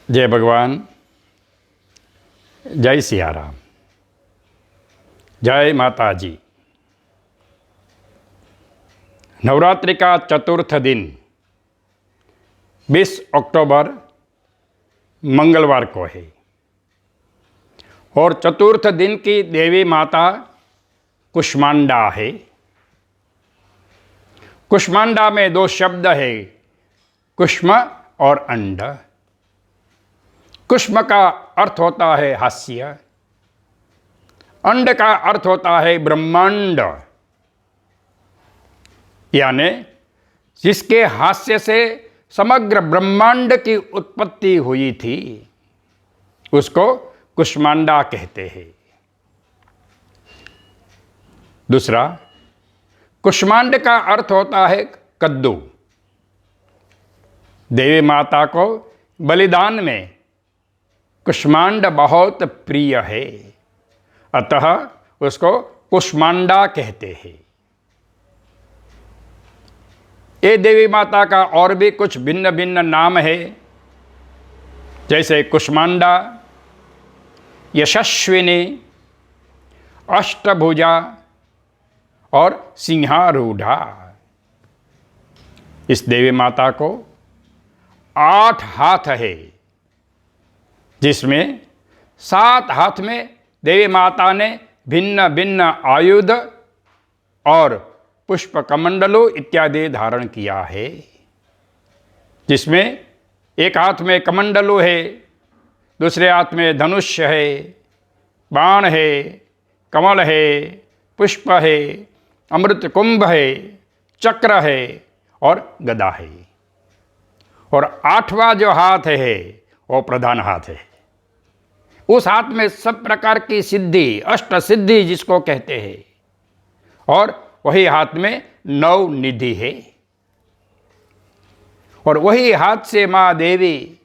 जय भगवान, जय सिया राम, जय माता जी। नवरात्रि का चतुर्थ दिन 20 अक्टूबर मंगलवार को है और चतुर्थ दिन की देवी माता कुष्मांडा है। कुष्मांडा में दो शब्द है, कुष्म और अंड। कुष्म का अर्थ होता है हास्य, अंड का अर्थ होता है ब्रह्मांड, यानी जिसके हास्य से समग्र ब्रह्मांड की उत्पत्ति हुई थी उसको कुष्मांडा कहते हैं। दूसरा, कुष्मांड का अर्थ होता है कद्दू। देवी माता को बलिदान में कुष्मांड बहुत प्रिय है, अतः उसको कुष्मांडा कहते हैं। ये देवी माता का और भी कुछ भिन्न भिन्न नाम है, जैसे कुष्मांडा, यशस्विनी, अष्टभुजा और सिंहारूढ़ा। इस देवी माता को 8 हाथ है, जिसमें 7 हाथ में देवी माता ने भिन्न भिन्न आयुध और पुष्प कमंडलों इत्यादि धारण किया है। जिसमें एक हाथ में कमंडलू है, दूसरे हाथ में धनुष है, बाण है, कमल है, पुष्प है, अमृत कुंभ है, चक्र है और गदा है। और 8वां जो हाथ है वो प्रधान हाथ है। उस हाथ में सब प्रकार की सिद्धि, अष्ट सिद्धि जिसको कहते हैं, और वही हाथ में 9 निधि है। और वही हाथ से माँ देवी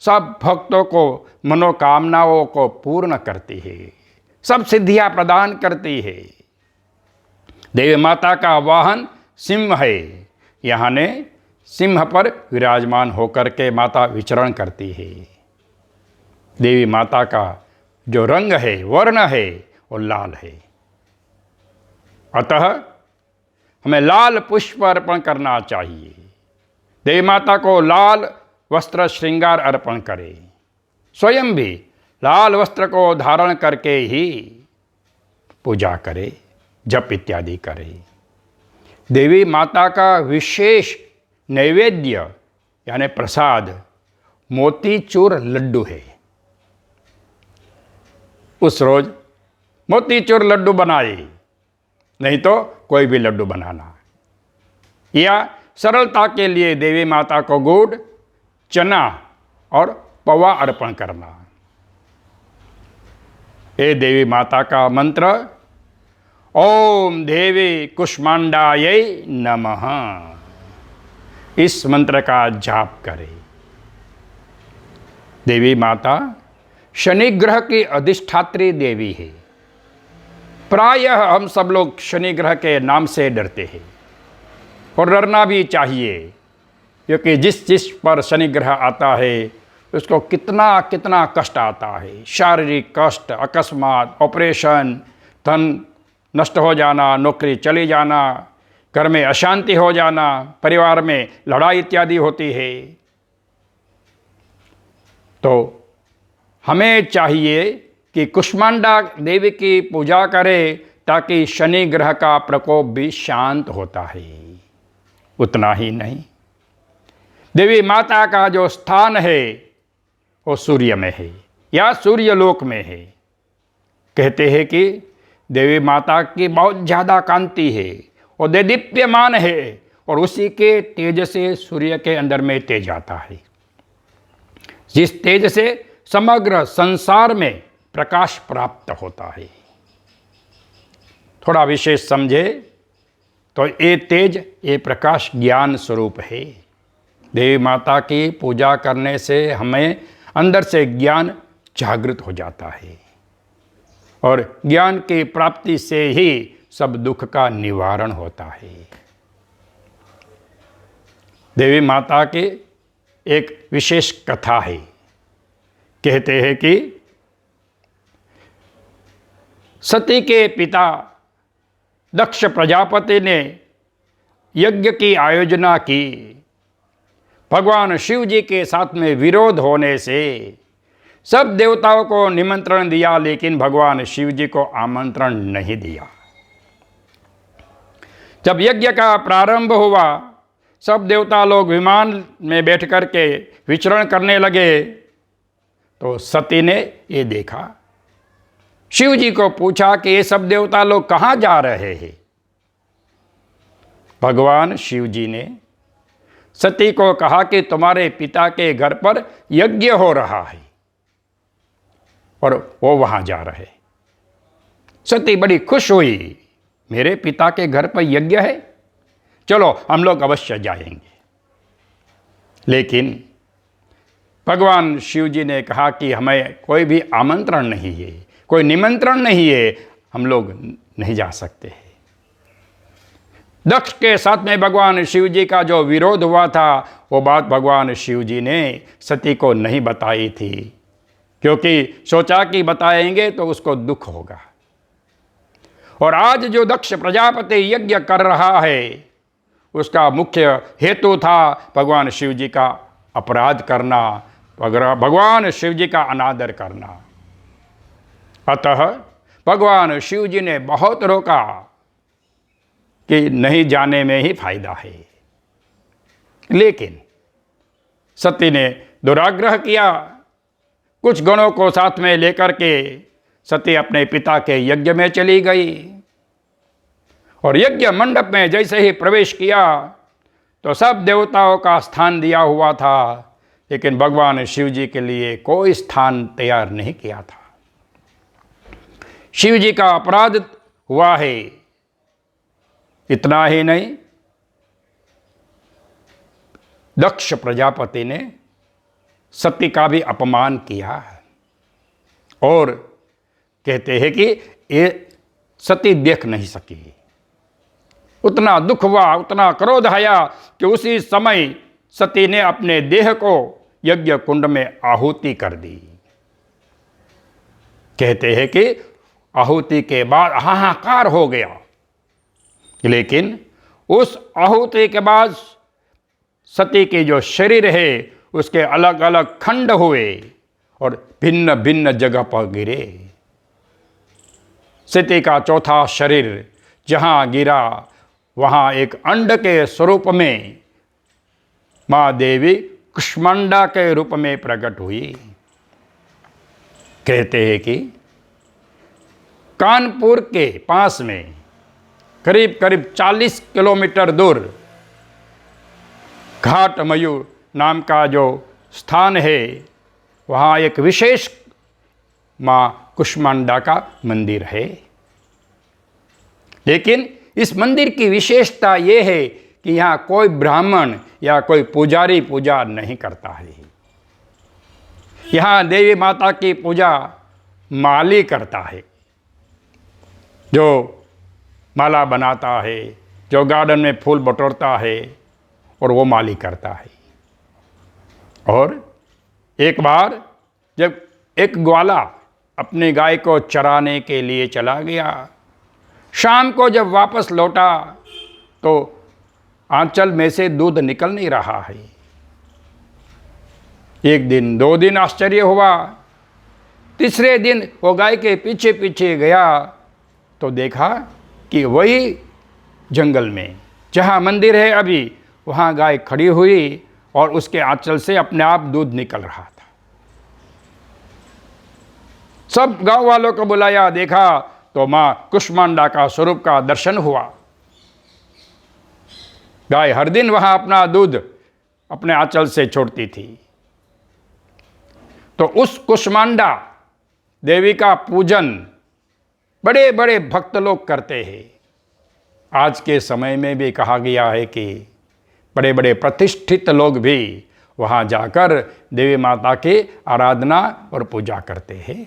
सब भक्तों को मनोकामनाओं को पूर्ण करती है, सब सिद्धियां प्रदान करती है। देवी माता का वाहन सिंह है, यहाँ ने सिंह पर विराजमान होकर के माता विचरण करती है। देवी माता का जो रंग है, वर्ण है, वो लाल है, अतः हमें लाल पुष्प अर्पण करना चाहिए। देवी माता को लाल वस्त्र श्रृंगार अर्पण करें, स्वयं भी लाल वस्त्र को धारण करके ही पूजा करें, जप इत्यादि करें। देवी माता का विशेष नैवेद्य यानी प्रसाद मोतीचूर लड्डू है। उस रोज मोतीचूर लड्डू बनाए, नहीं तो कोई भी लड्डू बनाना, या सरलता के लिए देवी माता को गुड़, चना और पवा अर्पण करना। हे देवी माता का मंत्र, ओम देवी कुष्मांडायै नमः, इस मंत्र का जाप करें। देवी माता शनि ग्रह की अधिष्ठात्री देवी है। प्रायः हम सब लोग शनि ग्रह के नाम से डरते हैं, और डरना भी चाहिए, क्योंकि जिस जिस पर शनि ग्रह आता है उसको कितना कितना कष्ट आता है। शारीरिक कष्ट, अकस्मात ऑपरेशन, धन नष्ट हो जाना, नौकरी चली जाना, घर में अशांति हो जाना, परिवार में लड़ाई इत्यादि होती है। तो हमें चाहिए कि कुष्मांडा देवी की पूजा करें, ताकि शनि ग्रह का प्रकोप भी शांत होता है। उतना ही नहीं, देवी माता का जो स्थान है वो सूर्य में है या सूर्यलोक में है। कहते हैं कि देवी माता की बहुत ज़्यादा कांति है और देदीप्यमान है, और उसी के तेज से सूर्य के अंदर में तेज आता है, जिस तेज से समग्र संसार में प्रकाश प्राप्त होता है। थोड़ा विशेष समझे तो ये तेज, ये प्रकाश ज्ञान स्वरूप है। देवी माता की पूजा करने से हमें अंदर से ज्ञान जागृत हो जाता है, और ज्ञान की प्राप्ति से ही सब दुख का निवारण होता है। देवी माता की एक विशेष कथा है, कहते हैं कि सती के पिता दक्ष प्रजापति ने यज्ञ की आयोजना की। भगवान शिव जी के साथ में विरोध होने से सब देवताओं को निमंत्रण दिया, लेकिन भगवान शिव जी को आमंत्रण नहीं दिया। जब यज्ञ का प्रारंभ हुआ, सब देवता लोग विमान में बैठ कर के विचरण करने लगे, तो सती ने ये देखा। शिव जी को पूछा कि ये सब देवता लोग कहाँ जा रहे हैं। भगवान शिव जी ने सती को कहा कि तुम्हारे पिता के घर पर यज्ञ हो रहा है और वो वहां जा रहे। सती बड़ी खुश हुई, मेरे पिता के घर पर यज्ञ है, चलो हम लोग अवश्य जाएंगे। लेकिन भगवान शिव जी ने कहा कि हमें कोई भी आमंत्रण नहीं है, कोई निमंत्रण नहीं है, हम लोग नहीं जा सकते हैं। दक्ष के साथ में भगवान शिव जी का जो विरोध हुआ था, वो बात भगवान शिव जी ने सती को नहीं बताई थी, क्योंकि सोचा कि बताएंगे तो उसको दुख होगा। और आज जो दक्ष प्रजापति यज्ञ कर रहा है, उसका मुख्य हेतु था भगवान शिव जी का अपराध करना, भगवान शिव जी का अनादर करना। अतः भगवान शिव जी ने बहुत रोका कि नहीं जाने में ही फायदा है। लेकिन सती ने दुराग्रह किया। कुछ गणों को साथ में लेकर के सती अपने पिता के यज्ञ में चली गई और यज्ञ मंडप में जैसे ही प्रवेश किया तो सब देवताओं का स्थान दिया हुआ था, लेकिन भगवान शिव जी के लिए कोई स्थान तैयार नहीं किया था। शिव जी का अपराध हुआ है। इतना ही नहीं, दक्ष प्रजापति ने सती का भी अपमान किया और कहते हैं कि ये सती देख नहीं सकी। उतना दुख हुआ, उतना क्रोध आया कि उसी समय सती ने अपने देह को यज्ञ कुंड में आहुति कर दी। कहते हैं कि आहुति के बाद हाहाकार हो गया, लेकिन उस आहुति के बाद सती के जो शरीर है उसके अलग अलग खंड हुए और भिन्न भिन्न जगह पर गिरे। सती का चौथा शरीर जहाँ गिरा, वहाँ एक अंड के स्वरूप में माँ देवी कुष्मांडा के रूप में प्रकट हुई। कहते हैं कि कानपुर के पास में करीब करीब 40 किलोमीटर दूर घाट मयूर नाम का जो स्थान है, वहाँ एक विशेष माँ कुष्मांडा का मंदिर है। लेकिन इस मंदिर की विशेषता ये है कि यहाँ कोई ब्राह्मण या कोई पुजारी पूजा नहीं करता है। यहाँ देवी माता की पूजा माली करता है, जो माला बनाता है, जो गार्डन में फूल बटोरता है, और वो माली करता है। और एक बार जब एक ग्वाला अपनी गाय को चराने के लिए चला गया, शाम को जब वापस लौटा तो आंचल में से दूध निकल नहीं रहा है। एक दिन, 2 दिन आश्चर्य हुआ। तीसरे दिन वो गाय के पीछे पीछे गया तो देखा कि वही जंगल में जहाँ मंदिर है अभी, वहाँ गाय खड़ी हुई और उसके आंचल से अपने आप दूध निकल रहा था। सब गांव वालों को बुलाया, देखा तो माँ कुष्मांडा का स्वरूप का दर्शन हुआ। गाय हर दिन वहाँ अपना दूध अपने आंचल से छोड़ती थी। तो उस कुष्मांडा देवी का पूजन बड़े बड़े भक्त लोग करते हैं। आज के समय में भी कहा गया है कि बड़े बड़े प्रतिष्ठित लोग भी वहाँ जाकर देवी माता की आराधना और पूजा करते हैं।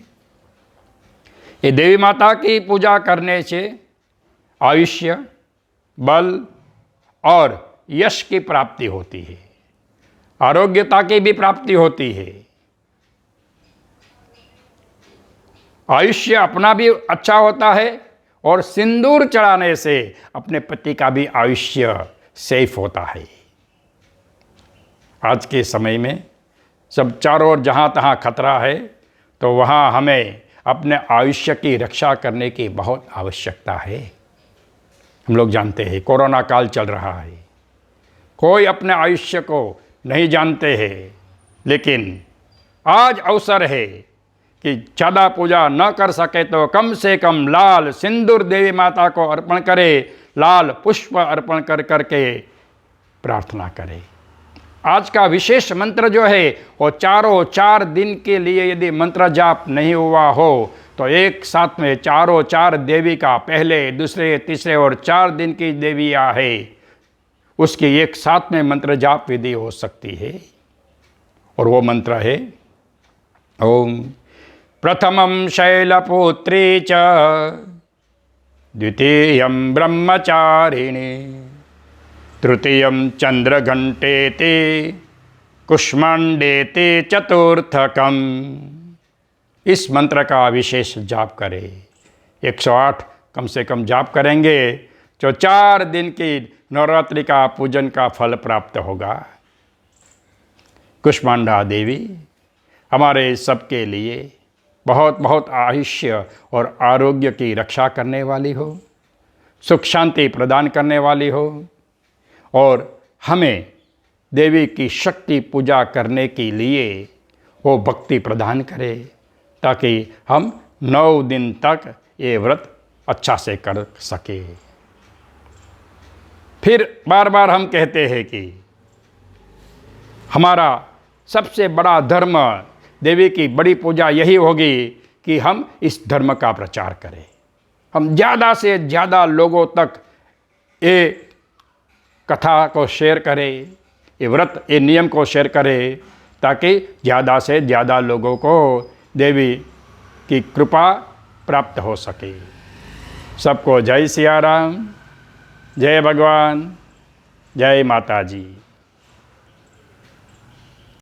ये देवी माता की पूजा करने से आयुष्य, बल और यश की प्राप्ति होती है, आरोग्यता की भी प्राप्ति होती है। आयुष्य अपना भी अच्छा होता है और सिंदूर चढ़ाने से अपने पति का भी आयुष्य सेफ होता है। आज के समय में सब चारों ओर जहाँ तहाँ खतरा है, तो वहाँ हमें अपने आयुष्य की रक्षा करने की बहुत आवश्यकता है। हम लोग जानते हैं कोरोना काल चल रहा है, कोई अपने आयुष्य को नहीं जानते हैं, लेकिन आज अवसर है कि ज़्यादा पूजा न कर सके तो कम से कम लाल सिंदूर देवी माता को अर्पण करे, लाल पुष्प अर्पण कर करके प्रार्थना करें। आज का विशेष मंत्र जो है वो चारों 4 दिन के लिए यदि मंत्र जाप नहीं हुआ हो तो एक साथ में चारों 4 देवी का, पहले दूसरे तीसरे और 4 दिन की देवियाँ है, उसकी एक साथ में मंत्र जाप विधि हो सकती है। और वो मंत्र है ओम प्रथमं शैलपुत्री च द्वितीयं ब्रह्मचारिणी तृतीयं चंद्रघंटेति कुष्मांडेति चतुर्थकम। इस मंत्र का विशेष जाप करें। 108 कम से कम जाप करेंगे जो 4 दिन की नवरात्रि का पूजन का फल प्राप्त होगा। कुष्मांडा देवी हमारे सबके लिए बहुत बहुत आयुष्य और आरोग्य की रक्षा करने वाली हो, सुख शांति प्रदान करने वाली हो, और हमें देवी की शक्ति पूजा करने के लिए वो भक्ति प्रदान करे, ताकि हम 9 दिन तक ये व्रत अच्छा से कर सके। फिर बार बार हम कहते हैं कि हमारा सबसे बड़ा धर्म, देवी की बड़ी पूजा यही होगी कि हम इस धर्म का प्रचार करें, हम ज़्यादा से ज़्यादा लोगों तक ये कथा को शेयर करें, ये व्रत, ये नियम को शेयर करें, ताकि ज़्यादा से ज़्यादा लोगों को देवी की कृपा प्राप्त हो सके। सबको जय सिया राम, जय भगवान, जय माता जी।